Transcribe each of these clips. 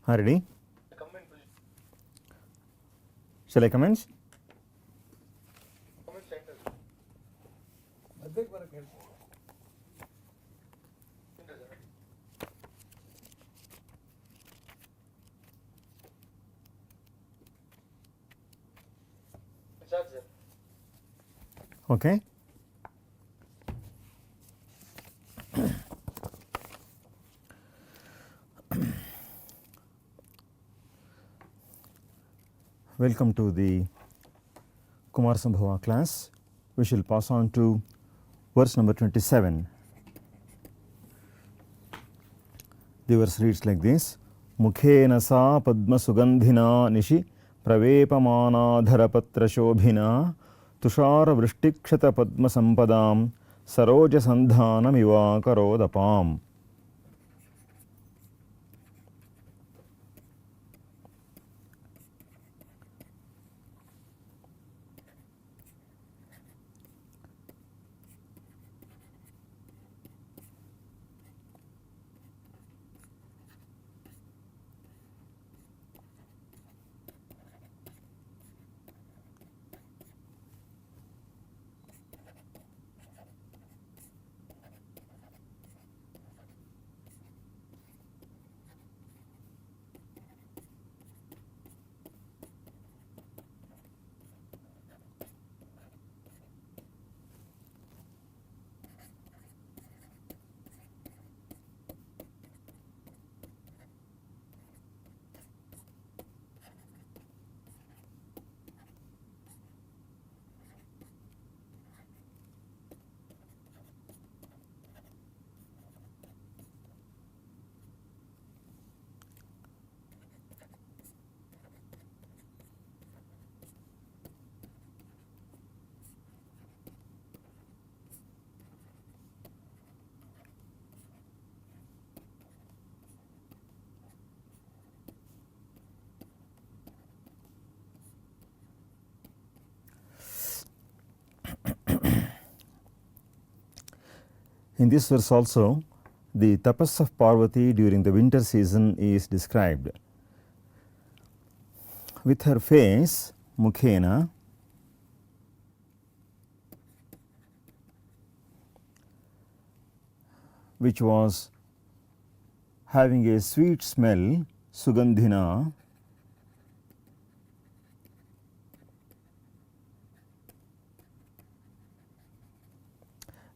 Ready? Shall I commence? Okay. Welcome to the Kumarasambhavam class. We shall pass on to verse number 27. The verse reads like this: Mukhena sa padma sugandhina nishi pravepamana dharapatra shobhina tushara vrishtikshata padma sampadam saroja sandhanam iva karodapam. In this verse also, the tapas of Parvati during the winter season is described. With her face, Mukhena, which was having a sweet smell, Sugandhina,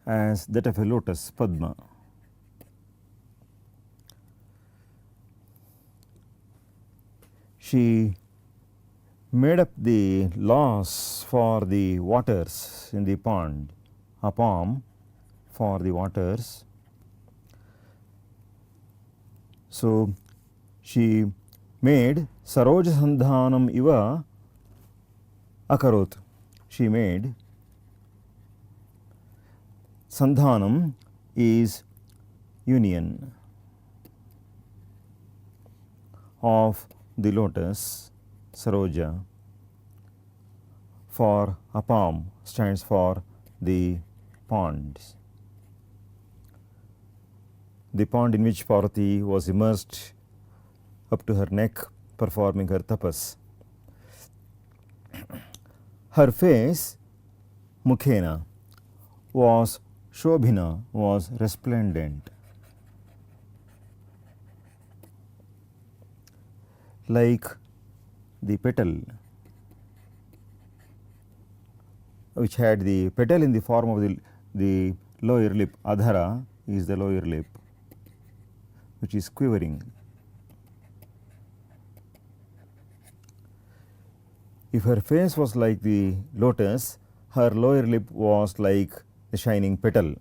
as that of a lotus, Padma. She made up the laws for the waters in the pond, apam for the waters. So she made Saroja Sandhanam iva akarot. She made Sandhanam is union of the lotus, Saroja, for apam stands for the ponds. The pond in which Parvati was immersed up to her neck performing her tapas. Her face, Mukhena, was Shobhina, was resplendent, like the petal, which had the petal in the form of the lower lip. Adhara is the lower lip, which is quivering. If her face was like the lotus, her lower lip was like the shining petal.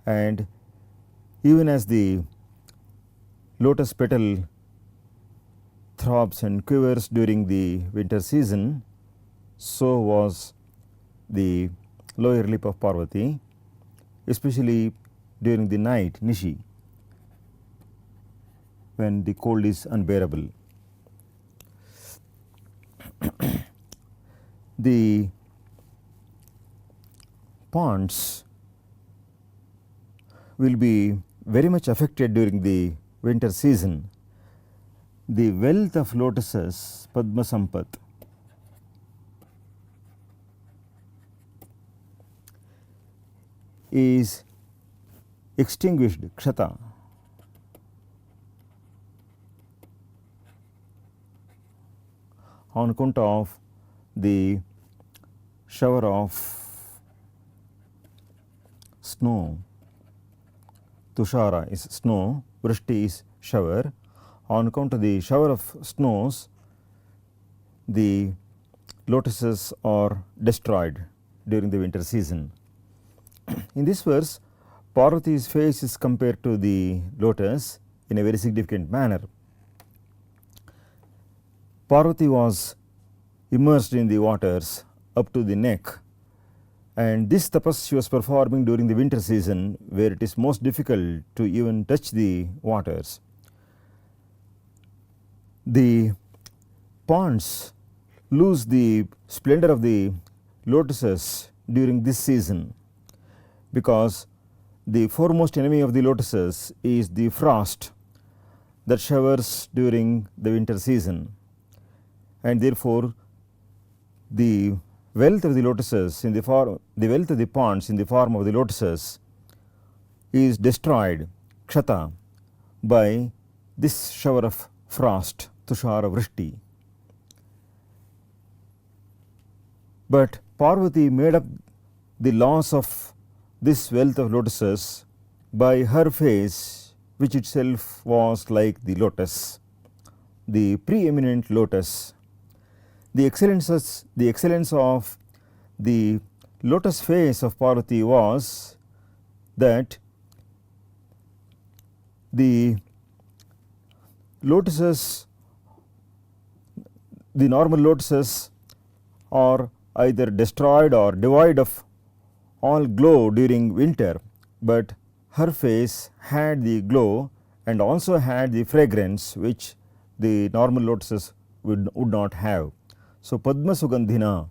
And even as the lotus petal throbs and quivers during the winter season, so was the lower lip of Parvati, especially during the night, Nishi, when the cold is unbearable. The ponds will be very much affected during the winter season, the wealth of lotuses, Padma Sampat, is extinguished, Kshata, on account of the shower of snow. Tushara is snow, Vrishti is shower. On account of the shower of snows, the lotuses are destroyed during the winter season. In this verse, Parvati's face is compared to the lotus in a very significant manner. Parvati was immersed in the waters up to the neck, and this tapas she was performing during the winter season, where it is most difficult to even touch the waters. The ponds lose the splendor of the lotuses during this season, because the foremost enemy of the lotuses is the frost that showers during the winter season, and therefore the wealth of the lotuses in the wealth of the ponds in the form of the lotuses is destroyed, Kshata, by this shower of frost, Tushara Vrishti. But Parvati made up the loss of this wealth of lotuses by her face, which itself was like the lotus, the preeminent lotus. The excellence of the lotus face of Parvati was that the lotuses, the normal lotuses, are either destroyed or devoid of all glow during winter, but her face had the glow and also had the fragrance which the normal lotuses would not have. So, Padma Sugandhina,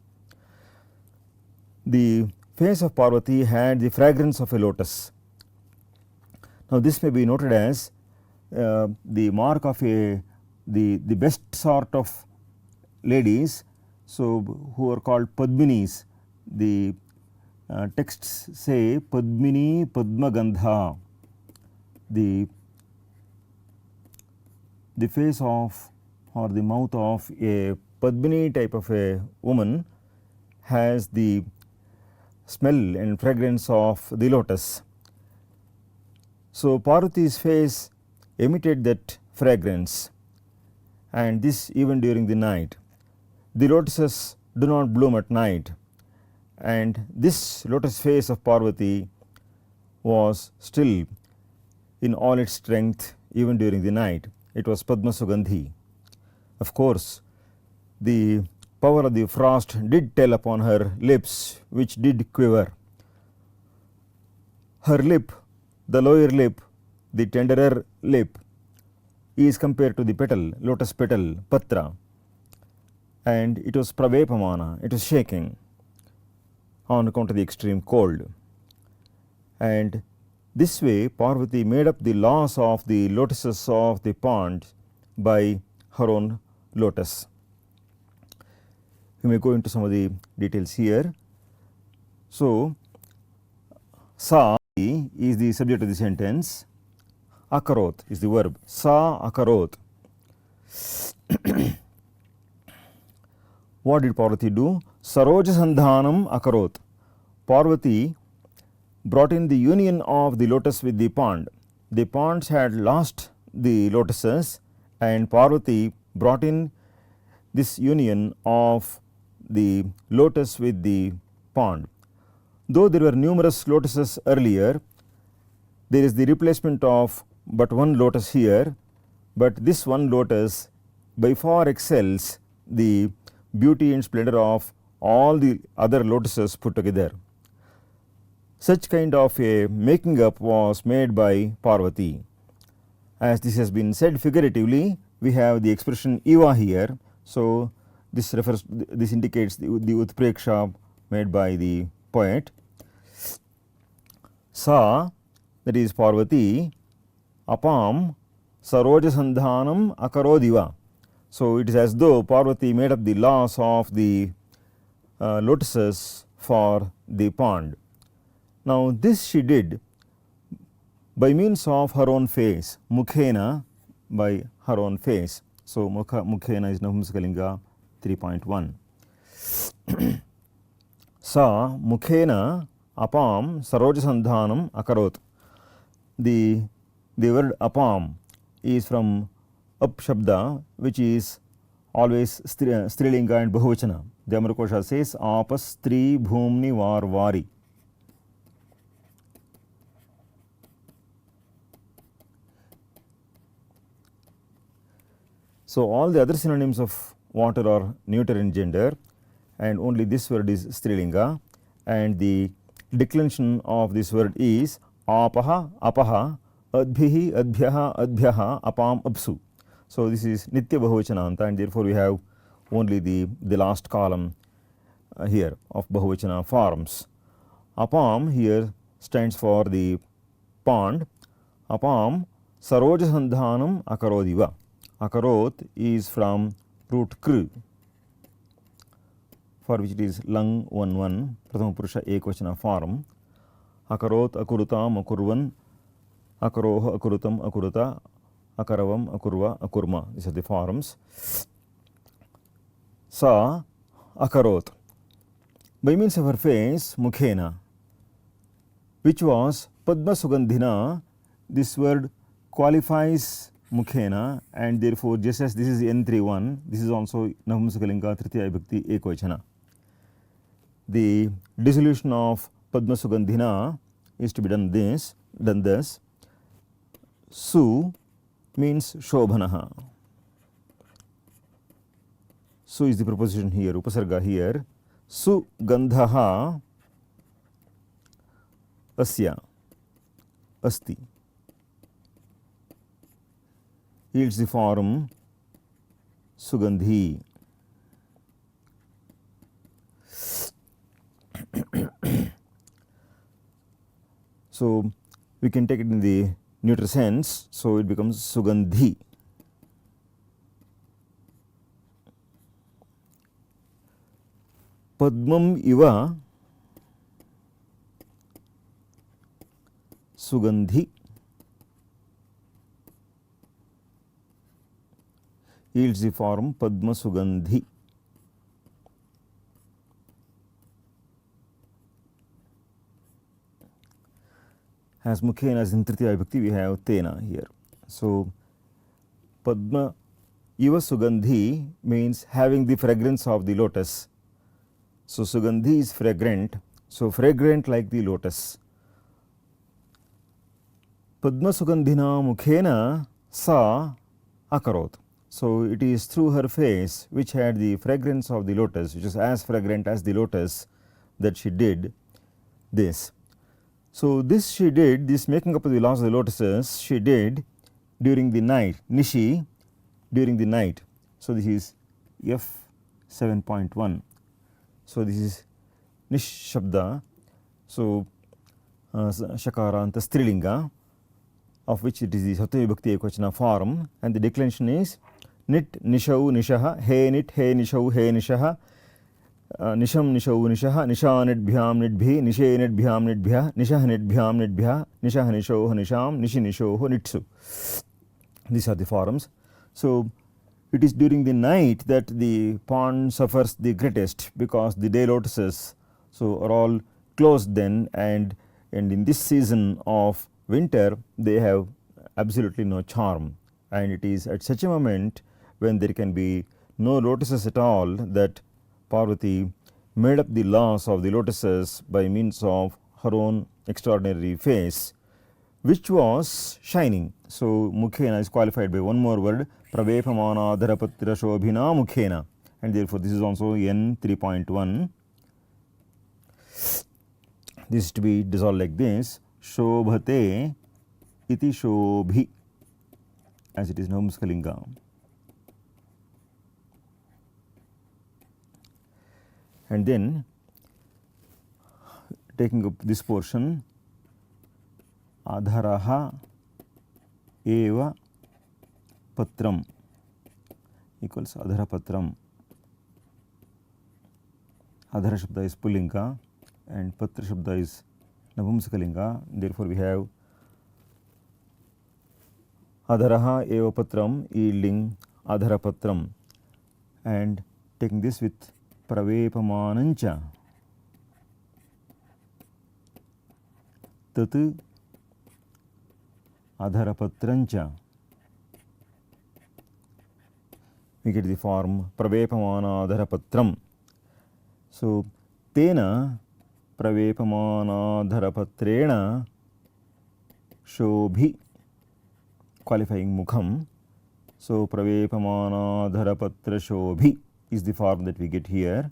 the face of Parvati had the fragrance of a lotus. Now, this may be noted as the mark of the best sort of ladies, so who are called Padminis. The texts say Padmini Padma Gandha, the face of or the mouth of a Padmini type of a woman has the smell and fragrance of the lotus. So, Parvati's face emitted that fragrance, and this even during the night. The lotuses do not bloom at night, and this lotus face of Parvati was still in all its strength even during the night. It was Padma Sugandhi. Of course, the power of the frost did tell upon her lips, which did quiver. Her lip, the lower lip, the tenderer lip, is compared to the petal, lotus petal, patra, and it was pravepamana, it was shaking on account of the extreme cold. And this way Parvati made up the loss of the lotuses of the pond by her own lotus. We may go into some of the details here. So, sa is the subject of the sentence, akarot is the verb, sa akarot. What did Parvati do? Saroja Sandhanam akarot. Parvati brought in the union of the lotus with the pond. The ponds had lost the lotuses, and Parvati brought in this union of the lotus with the pond. Though there were numerous lotuses earlier, there is the replacement of but one lotus here, but this one lotus by far excels the beauty and splendor of all the other lotuses put together. Such kind of a making up was made by Parvati. As this has been said figuratively, we have the expression Iva here. So, this indicates the Utpreksha made by the poet. Sa, that is Parvati, apam sarojasandhanam akarodhiva. So it is as though Parvati made up the laws of the lotuses for the pond. Now this she did by means of her own face, mukhena, by her own face. So mukhena is Nahumsakalinga 3.1. Sa mukhena apam sarojasandhanam akarot. The word apam is from up shabda, which is always strilinga and bahuvachana. The Amarkosha says apas stri bhumni varvari. So all the other synonyms of water are neuter in gender, and only this word is strilinga, and the declension of this word is apaha apaha adbhihi adbhyaha adbhyaha apam apsu. So this is nitya bahuvachananta, and therefore we have only the last column here of bahuvachana forms. Apam here stands for the pond. Apam sarojasandhanam akarodhiva. Akarot is from root kru, for which it is lung 1 prathama purusha ekvachana form. Akarot akurutam akurvan akaroha akurutam akuruta akaravam akurva akurma. These are the forms. Sa akarot, by means of her face, mukhena, which was padma sugandhina. This word qualifies mukhena, and therefore just as this is N31, this is also Nahumsakalinga Tritiya Vibhakti Ekvachana. The dissolution of padma sugandhina is to be done thus. Su means shobhanaha. Su is the preposition here, upasarga here. Su gandhaha asya asti yields the form sugandhi. So we can take it in the neuter sense, so it becomes sugandhi. Padmam iva sugandhi yields the form padma sugandhi. As mukhena as in Tritiya Vibhakti, we have tena here. So padma iva sugandhi means having the fragrance of the lotus. So sugandhi is fragrant, so fragrant like the lotus. Padma sugandhina mukhena sa akarot. So it is through her face, which had the fragrance of the lotus, which is as fragrant as the lotus, that she did this. So this she did, this making up of the laws of the lotuses, she did during the night, nishi, during the night. So this is F 7.1. So this is nish shabda, so shakaranta strilinga, of which it is the Sattva Vibhakti Ekvachana form, and the declension is nit nishau nishaha, he nit he nishau he nishaha, nisham nishau nishaha, nishanit bhyam nit bhi, nishe nit bhyam nit bhya, nishah nit bhyam nit bhya, nishah nishau nisham, nishi nishau nitsu. These are the forms. So it is during the night that the pond suffers the greatest, because the day lotuses are all closed then, and in this season of winter they have absolutely no charm, and it is at such a moment when there can be no lotuses at all that Parvati made up the laws of the lotuses by means of her own extraordinary face, which was shining. So mukhena is qualified by one more word, pravepamana dharapatra shobhina mukhena, and therefore this is also N 3.1. This is to be dissolved like this: shobhate iti shobhi, as it is Nahumsakalinga. And then taking up this portion, adharaha eva patram equals adhara patram. Adhara shabda is pullinga and patra shabda is napumsakalinga. Therefore, we have adharaha eva patram yielding adhara patram, and taking this with pravepamanancha tat adharapatrancha, we get the form pravepamana adharapatram. So, tena pravepamana adharapatrena shobhi, qualifying mukham. So, pravepamana adharapatra shobhi is the form that we get here,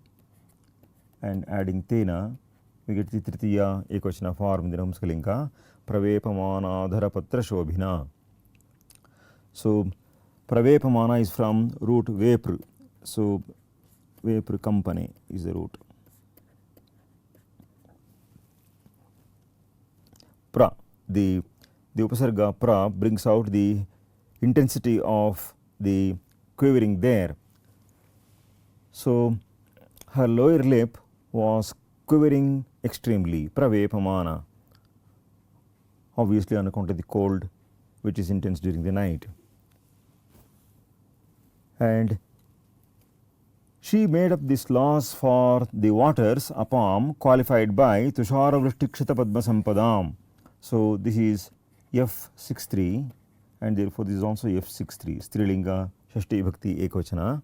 and adding tena we get the tritiya ekvachana form in the Namskalinga pravepamana adharapatra shobhina. So, pravepamana is from root vepr. So, vepr company is the root. Pra, the upasarga pra brings out the intensity of the quivering there. So, her lower lip was quivering extremely, pravepamana, obviously on account of the cold which is intense during the night. And she made up this laws for the waters apam qualified by tushara vrishtikshita padma sampadam. So, this is F63 and therefore, this is also F63, Strilinga Shashti Bhakti Ekvachana.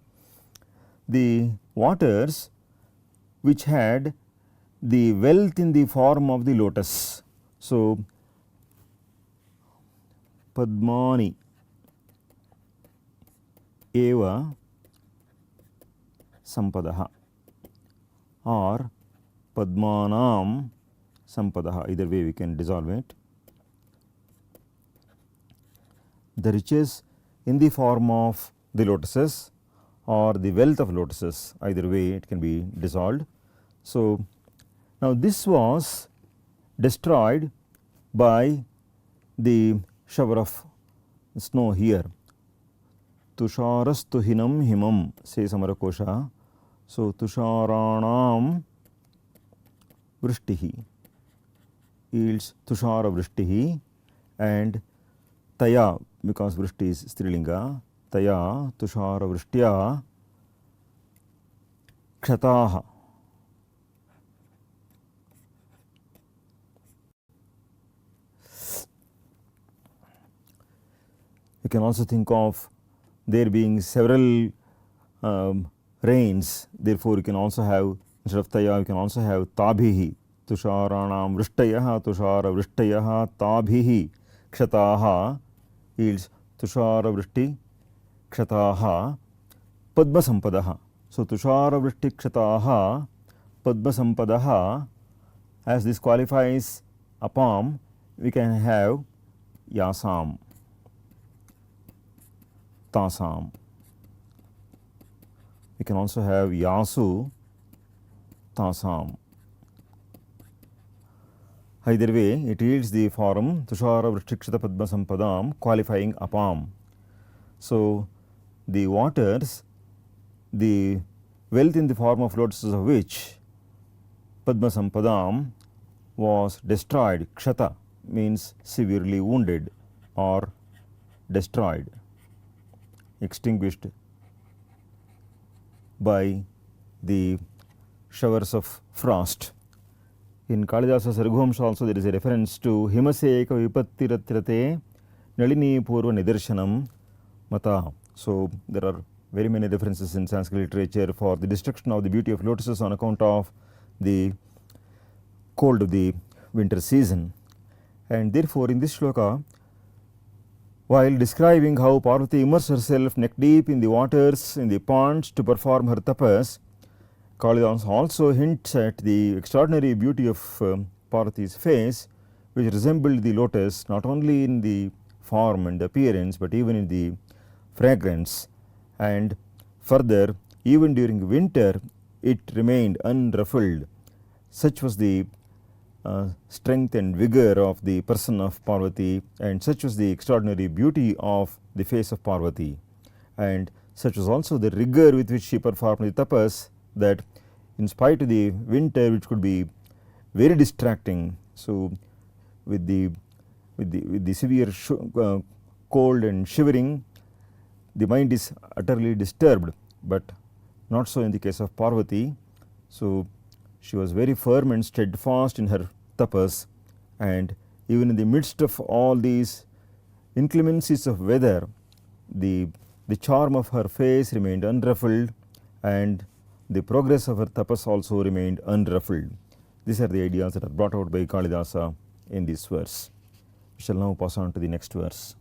The waters which had the wealth in the form of the lotus. So, Padmani eva sampadaha or Padmanam sampadaha, either way we can dissolve it. The riches in the form of the lotuses or the wealth of lotuses, either way it can be dissolved. So, now this was destroyed by the shower of snow here. Tusharastuhinam himam says Amarakosha. So, Tusharanam vrishtihi yields Tushara vrishtihi, and Taya, because vrishti is Strilinga, Taya Tushara vrishtya kshataha. You can also think of there being several rains, therefore, you can also have, instead of Taya, you can also have Tabhihi, Tusharanam Vrishtayaha, Tushara Vrishtayaha, Tabhihi, Kshataha yields Tushara Vrishti, Kshataha, Padma Sampadaha. So, Tushara Vrishti Kshataha, Padma Sampadaha, as this qualifies apam, we can have Yasam, Tasam. We can also have Yasu, Tasam. Either way, it yields the form Tushara Vrishtikshita Padma Sampadam qualifying apam. So, the waters, the wealth in the form of lotuses of which Padma Sampadam was destroyed, Kshata means severely wounded or destroyed, extinguished by the showers of frost. In Kalidasa's Raghuamsha also there is a reference to Himaseka Vipatiratrate Nalini Purva Nidarshanam Mata. So, there are very many references in Sanskrit literature for the destruction of the beauty of lotuses on account of the cold of the winter season. And therefore, in this shloka, while describing how Parvati immersed herself neck deep in the waters in the ponds to perform her tapas, Kalidas also hints at the extraordinary beauty of Parvati's face, which resembled the lotus not only in the form and appearance, but even in the fragrance. And further, even during winter, it remained unruffled. Such was the strength and vigor of the person of Parvati, and such was the extraordinary beauty of the face of Parvati, and such was also the rigor with which she performed the tapas, that in spite of the winter, which could be very distracting, so with the severe cold and shivering, the mind is utterly disturbed, but not so in the case of Parvati. So she was very firm and steadfast in her tapas, and even in the midst of all these inclemencies of weather, the charm of her face remained unruffled, and the progress of her tapas also remained unruffled. These are the ideas that are brought out by Kalidasa in this verse. We shall now pass on to the next verse.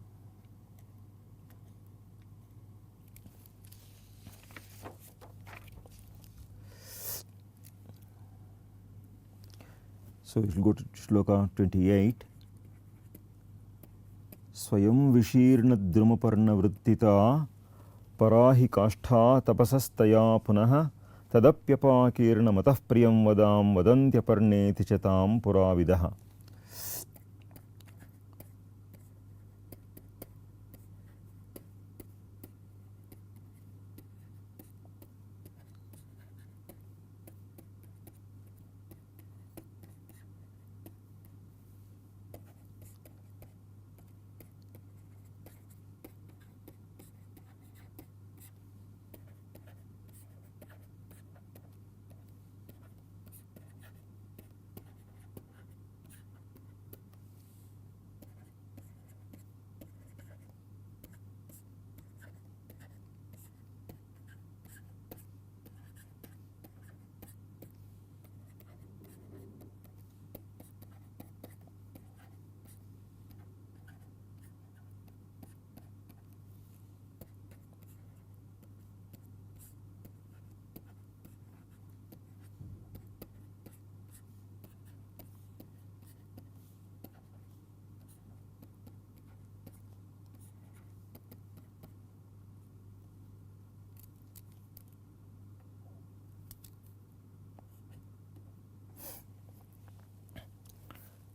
So we will go to Sloka 28. Swayam vishirna drumaparna vrittita parahi kashtha tapasastaya punaha tadapyapakirna matah priyam vadam vadantyaparne tichatam puravidaha.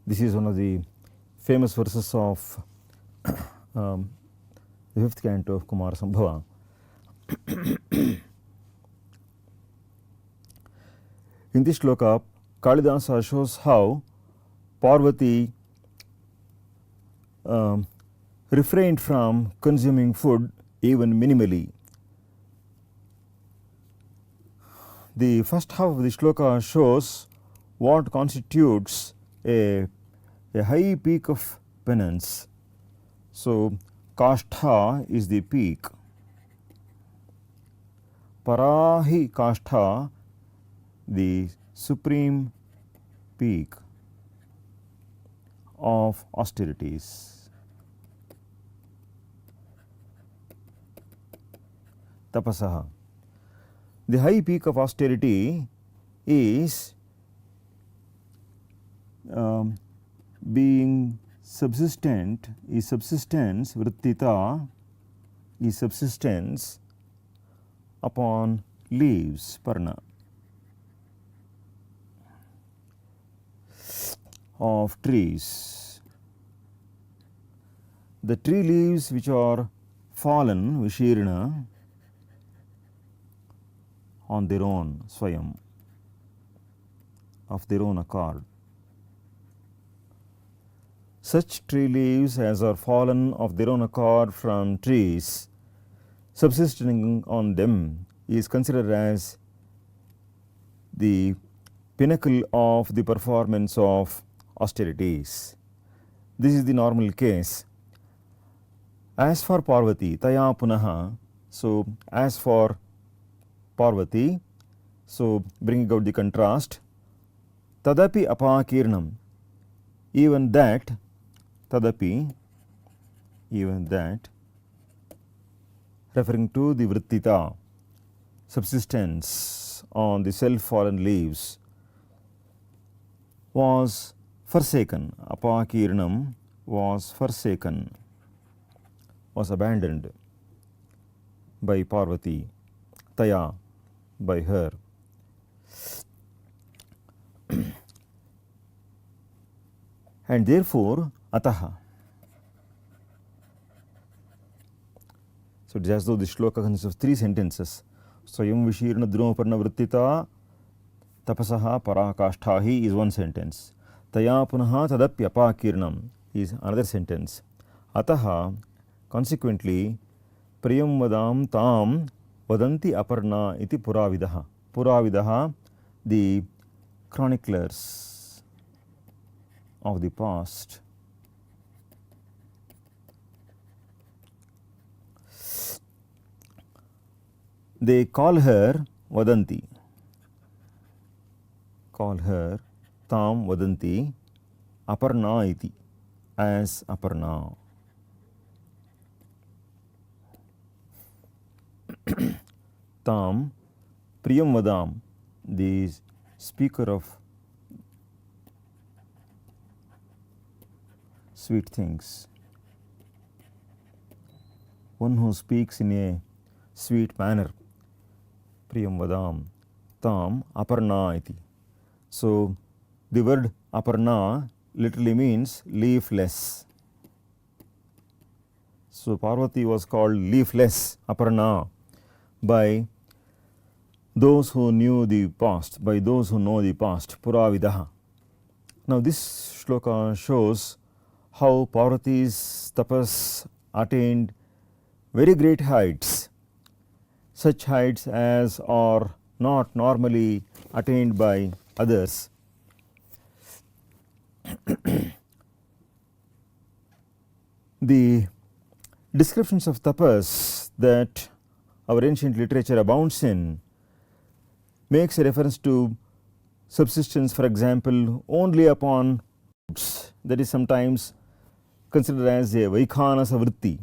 This is one of the famous verses of the 5th canto of Kumarasambhavam. In this shloka, Kalidasa shows how Parvati refrained from consuming food even minimally. The first half of the shloka shows what constitutes a high peak of penance. So kashtha is the peak. Parahi kashtha, the supreme peak of austerities. Tapasaha. The high peak of austerity is being subsistent, is subsistence, vrittita is subsistence upon leaves, parna, of trees. The tree leaves which are fallen, vishirna, on their own, swayam, of their own accord. Such tree leaves as are fallen of their own accord from trees, subsisting on them is considered as the pinnacle of the performance of austerities. This is the normal case. As for Parvati, taya punaha, so as for Parvati, so bringing out the contrast, tadapi apakirnam, even that, tadapi, even that, referring to the vrittita, subsistence on the self-fallen leaves, was forsaken. Apakirnam was forsaken, was abandoned by Parvati, taya, by her. and therefore ataha. So it is as though the shloka consists of 3 sentences. Swayam vishirna drumaparna vrittita tapasaha parakashthahi is one sentence. Taya punaha tadapyapakirnam is another sentence. Ataha, consequently, priyam vadam tam vadanti aparna iti puravidaha. Puravidaha, the chroniclers of the past. They call her vadanti. Call her tam vadanti aparna iti, as Aparna. Tam priyam vadam, the speaker of sweet things, one who speaks in a sweet manner. Priyam vadam tam aparna iti. So the word aparna literally means leafless. So Parvati was called leafless, Aparna, by those who knew the past, by those who know the past, Puravidaha. Now this shloka shows how Parvati's tapas attained very great heights, such heights as are not normally attained by others. The descriptions of tapas that our ancient literature abounds in makes a reference to subsistence, for example, only upon foods. That is sometimes considered as a vaikhanasa vritti.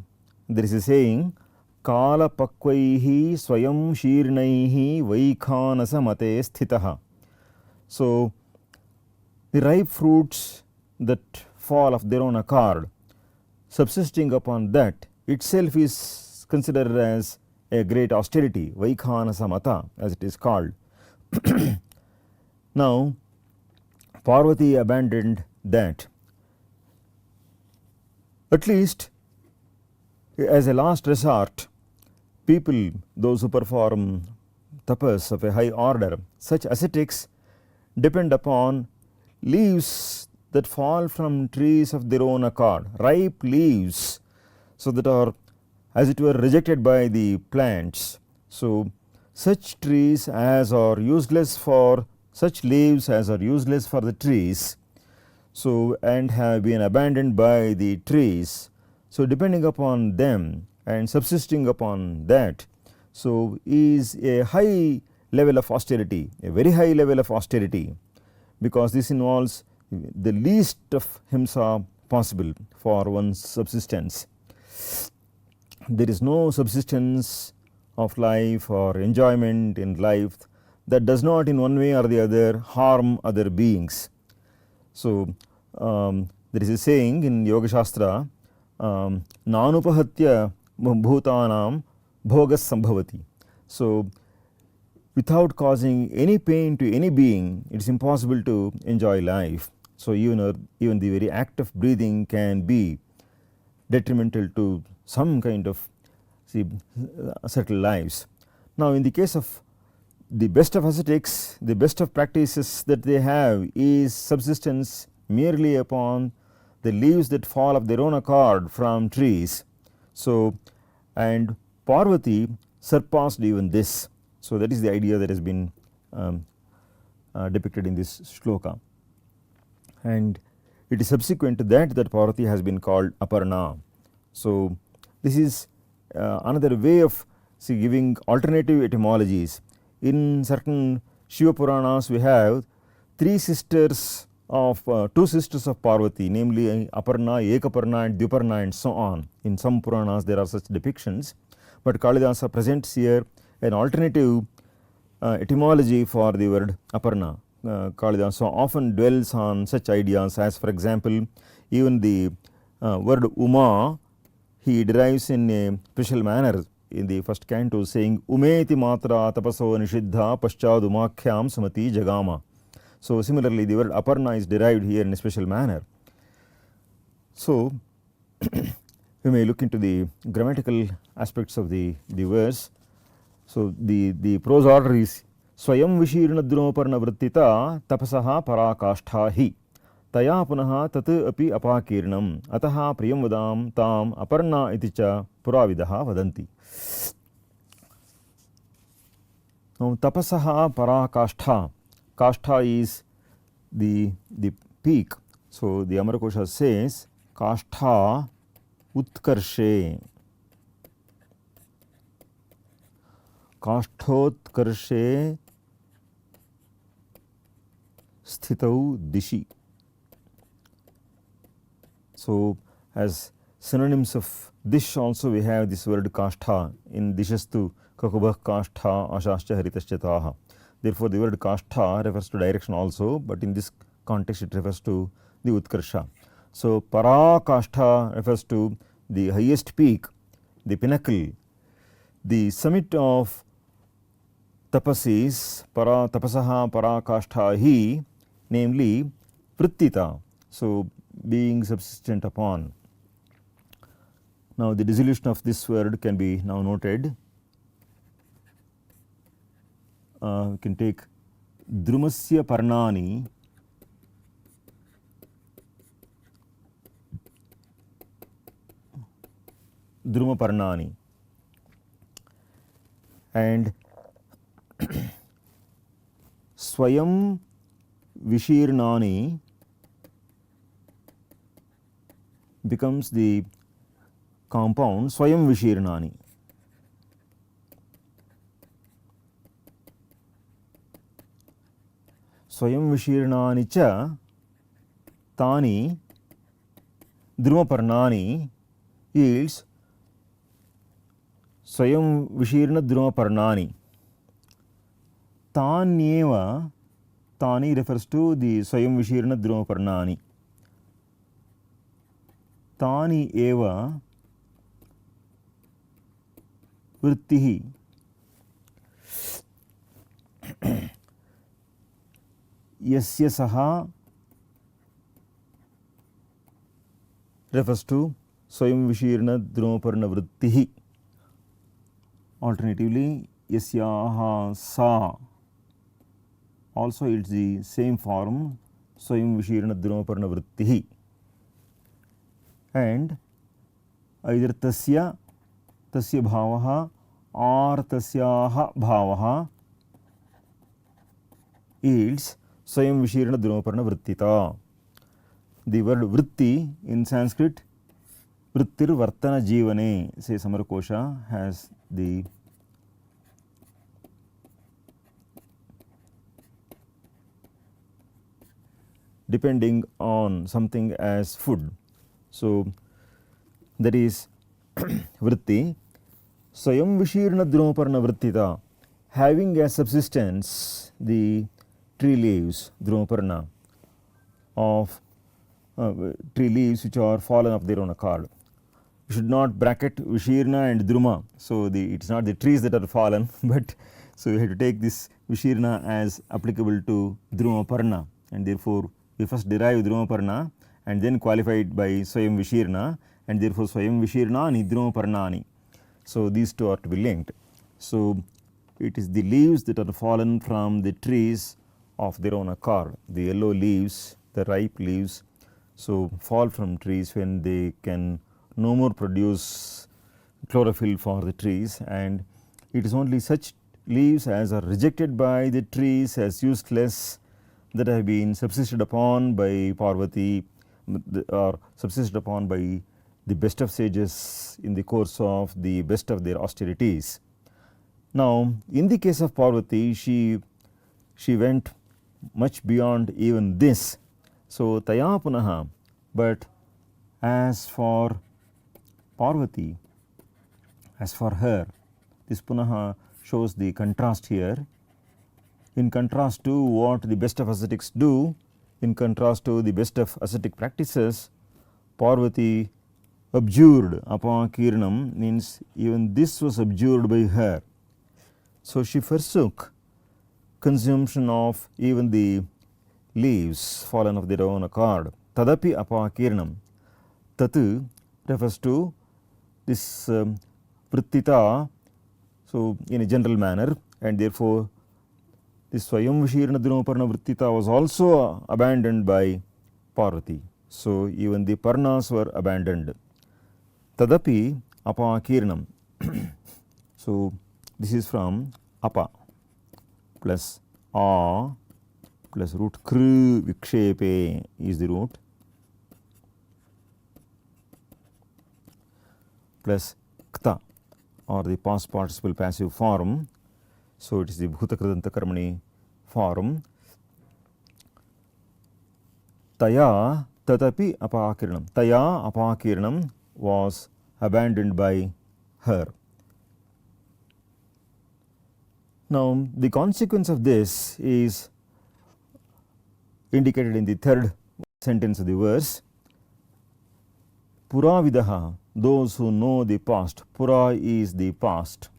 There is a saying, kala pakvaihi swayam shirnaihi vaikhanasa mate sthitaha. So the ripe fruits that fall of their own accord, subsisting upon that itself is considered as a great austerity, vaikhanasa mata as it is called. Now Parvati abandoned that, at least as a last resort. People, those who perform tapas of a high order, such ascetics depend upon leaves that fall from trees of their own accord, ripe leaves, so that are as it were rejected by the plants. So such trees as are useless for, such leaves as are useless for the trees, so and have been abandoned by the trees. So depending upon them and subsisting upon that, so is a high level of austerity, a very high level of austerity, because this involves the least of himsa possible for one's subsistence. There is no subsistence of life or enjoyment in life that does not in one way or the other harm other beings. So there is a saying in Yoga Shastra, nanupahatya bhutanam bhogas sambhavati. So without causing any pain to any being, it is impossible to enjoy life. So even the very act of breathing can be detrimental to some kind of subtle lives. Now in the case of the best of ascetics, the best of practices that they have is subsistence merely upon the leaves that fall of their own accord from trees. So and Parvati surpassed even this. So that is the idea that has been depicted in this shloka, and it is subsequent to that that Parvati has been called Aparna. So this is another way of giving alternative etymologies. In certain Shiva Puranas we have two sisters of Parvati, namely Aparna, Ekaparna and Dviparna and so on. In some Puranas there are such depictions, but Kalidasa presents here an alternative etymology for the word Aparna. Kalidasa often dwells on such ideas as, for example, even the word Uma he derives in a special manner in the first canto, saying Umeti matra tapaso nishiddha paschad umakhyam samati jagama. So similarly the word Aparna is derived here in a special manner. So, we may look into the grammatical aspects of the verse. So, the prose order is Swayam Vishirna Drunoparna Vrittita Tapasaha Parakashtha Hi Taya Punaha Tat Api Apakirnam Ataha Priyam Vadam Tam Aparna Iticha Puravidaha Vadanti. Now, Tapasaha Parakashtha. Kashtha is the peak. So, the Amarakosha says Kashtha Utkarshe. Kashtotkarshe Sthitau Dishi. So, as synonyms of dish also we have this word Kashtha in Dishastu Kakubah Kashtha Ashascha Haritascha. Therefore, the word Kashtha refers to direction also, but in this context it refers to the Utkarsha. So, Parakashtha refers to the highest peak, the pinnacle, the summit of tapasis, tapasaha parakashtha hi, namely vrittita, so being subsistent upon. Now, the dissolution of this word can be now noted. We can take drumasya parnani druma parnani and swayam vishirnani becomes the compound swayam vishirnani. Swayam vishirnani cha tani drumaparnani yields Swayam Vishirna Drumaparnani. Tanyeva, Tani refers to the Swayam Vishirna Drumaparnani. Tani eva Vrittihi. Yasya Saha refers to Swayam Vishirna Drumaparna Vrittihi. Alternatively, Yasyaha Sa. Also, it is the same form, Swayam Vishirna Drumaparna Vrittihi. And either Tasya Bhavaha or Tasyaha Bhavaha yields Swayam Vishirna Drumaparna Vrittita. The word Vritti in Sanskrit, Vrittir Vartana Jivane, says Amarakosha, has the depending on something as food. So, that is Vritti. Swayam Vishirna Drumaparna Vrittita, having as subsistence the tree leaves, Drumaparna, of tree leaves which are fallen of their own accord. You should not bracket Vishirna and Druma. So, it is not the trees that are fallen, but so you have to take this Vishirna as applicable to Drumaparna, and therefore, we first derive Drumaparna and then qualify it by Swayam Vishirna, and therefore, Swayam Vishirnani Drumaparnani. So, these two are to be linked. So, it is the leaves that are fallen from the trees of their own accord, the yellow leaves, the ripe leaves, so fall from trees when they can no more produce chlorophyll for the trees, and it is only such leaves as are rejected by the trees as useless that have been subsisted upon by Parvati or subsisted upon by the best of sages in the course of the best of their austerities. Now, in the case of Parvati, she went much beyond even this. So, Taya Punaha, but as for Parvati, as for her, this Punaha shows the contrast here. In contrast to what the best of ascetics do, in contrast to the best of ascetic practices, Parvati abjured apakirnam, means even this was abjured by her. So, she forsook consumption of even the leaves fallen of their own accord. Tadapi apakirnam. tat refers to this vrittita, so in a general manner, and therefore this Swayam Vishirna Dinoparna vrittita was also abandoned by Parvati. So even the Parnas were abandoned. Tadapi apakirnam. So this is from apa plus a plus root kru vikshepe is the root plus kta or the past participle passive form. So it is the bhutakridanta karmani form. Taya tatapi apakirnam. Taya apakirnam was abandoned by her. Now the consequence of this is indicated in the third sentence of the verse. Puravidaha, those who know the past. Pura is the past.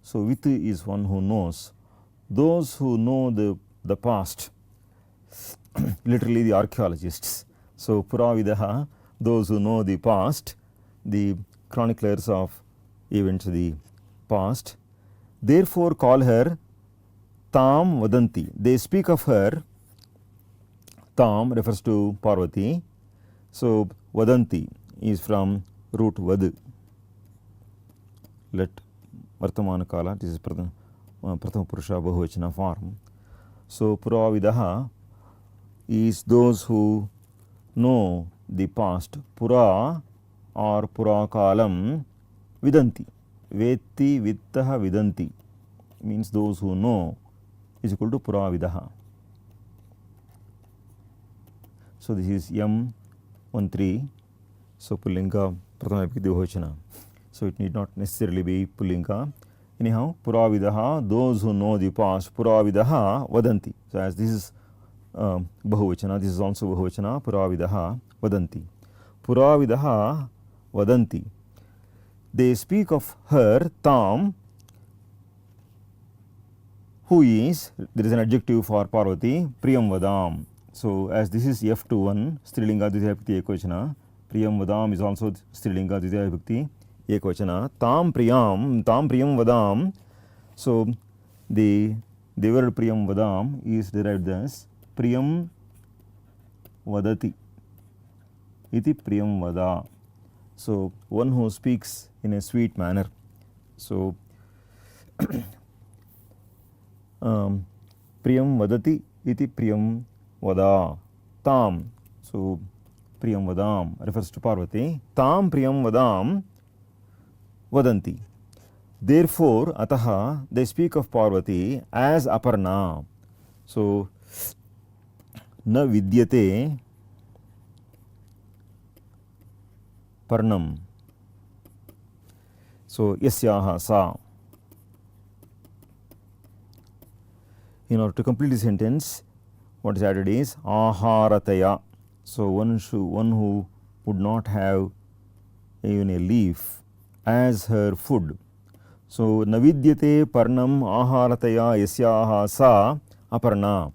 So Vit is one who knows. Those who know the past, literally the archaeologists. So Puravidaha, those who know the past, the chroniclers of events of the past, therefore call her Tam Vadanti. They speak of her. Tam refers to Parvati. So Vadanti is from root Vad. Let Vartamana Kala, this is Prathama Purusha Bahuvachana form. So Puravidaha is those who know the past. Pura or Pura Kalam Vidanti. Vetti Vittaha Vidanti means those who know is equal to Puravidaha. So this is Yam 1-3. So Pullinga Prathama Vibhakti Bahuvachana. So it need not necessarily be Pullinga. Anyhow, Puravidaha, those who know the past, Puravidaha Vadanti. So as this is Bahuvachana, this is also Bahuvachana, Puravidaha Vadanti. Puravidaha Vadanti. They speak of her, Tam, who is, there is an adjective for Parvati, Priyam Vadam. So as this is F21, Strilinga Dvitiya Vibhakti Ekvachana, Priyam Vadam is also Strilinga Dvitiya Vibhakti Ekvachana. Tam Priyam Vadam. So the word Priyam Vadam is derived as Priyam Vadati. Iti Priyam Vada. So one who speaks in a sweet manner. So Priyam Vadati iti Priyam Vada. Tam. So Priyam Vadam refers to Parvati. Tam Priyam Vadam Vadanti. Therefore, Ataha, they speak of Parvati as Aparna. So Na Vidyate Parnam. So Yasyaha Sa. In order to complete the sentence, what is added is Aharataya. So one who would not have even a leaf as her food. So Navidyate Parnam Aharataya Yasyaha Sa Aparna.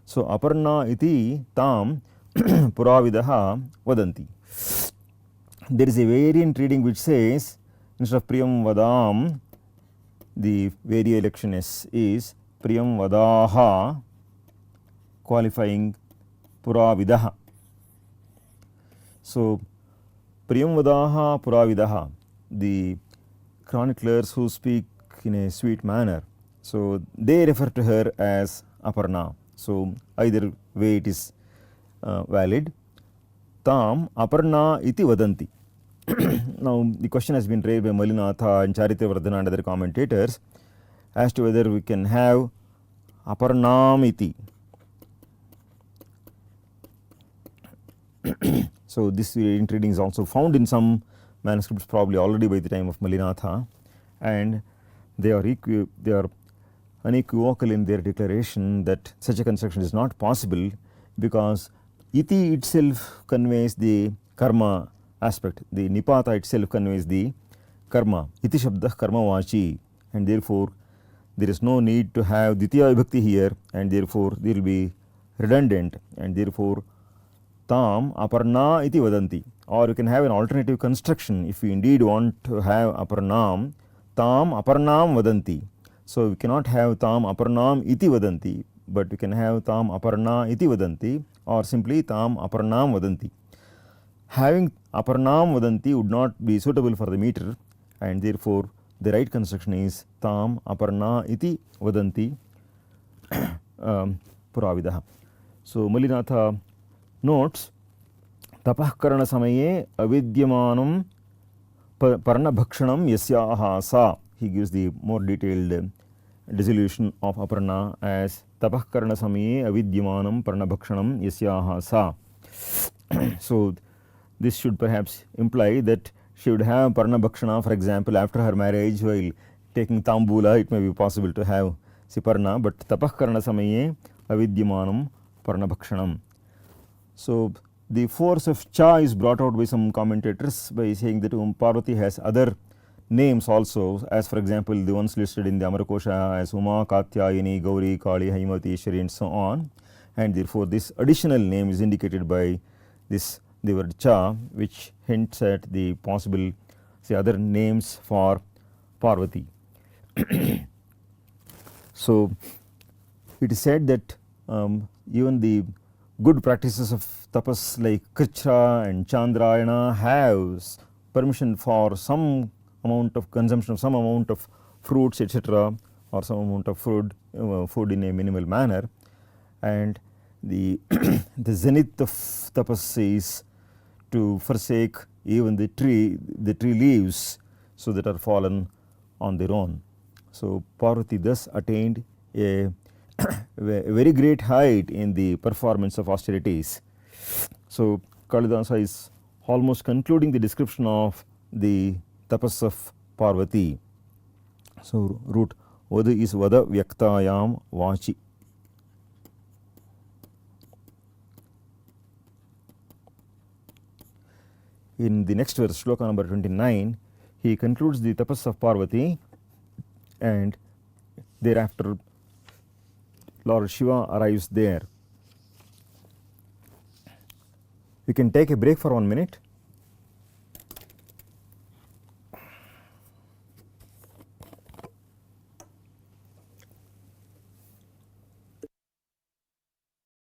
So Aparna iti Tam Puravidaha Vadanti. There is a variant reading which says, instead of Priyam Vadam, the vari election is Priyam Vadaha, qualifying Puravidaha. So Priyam Vadaha Puravidaha, the chroniclers who speak in a sweet manner, so they refer to her as Aparna. So either way it is valid. Tam Aparna iti Vadanti. Now the question has been raised by Malinatha and Charita Vardhana and other commentators as to whether we can have Aparnam iti. So this reading is also found in some manuscripts, probably already by the time of Malinatha, and they are unequivocal in their declaration that such a construction is not possible, because iti itself conveys the karma aspect. The nipata itself conveys the karma. Iti shabdah karma vachi, and therefore there is no need to have Ditya Vibhakti here, and therefore there will be redundant, and therefore tam aparna iti vadanti. Or you can have an alternative construction if you indeed want to have aparnam, tam aparnam vadanti. So we cannot have tam aparnam iti vadanti, but we can have tam aparna iti vadanti, or simply tam aparnam vadanti. Having aparnam vadanti would not be suitable for the meter, and therefore the right construction is tam aparna iti vadanti puravidah. So Malinatha notes, tapah karana samaye avidyamanam parnabhakshanam yasyaha sa. He gives the more detailed dissolution of aparna as tapah karana samaye avidyamanam parnabhakshanam yasyaha sa. So this should perhaps imply that she would have parnabhakshana, for example, after her marriage while taking tambula. It may be possible to have siparna, but tapah karana samaye avidyamanam parnabhakshanam. So the force of cha is brought out by some commentators by saying that Parvati has other names also, as for example the ones listed in the Amarakosha as Uma, Katyayini, Gauri, Kali, Haimati, Ishwari and so on, and therefore this additional name is indicated by this the word cha, which hints at the possible other names for Parvati. So it is said that even the good practices of tapas like Krichra and Chandrayana have permission for some amount of consumption of some amount of fruits, etc., or some amount of food in a minimal manner, and the the zenith of tapas is to forsake even the tree leaves, so that are fallen on their own. So Parvati thus attained a very great height in the performance of austerities. So Kalidasa is almost concluding the description of the tapas of Parvati. So root Vada is Vada Vyaktayam Vachi. In the next verse, Sloka number 29, he concludes the tapas of Parvati, and thereafter Lord Shiva arrives there. We can take a break for 1 minute.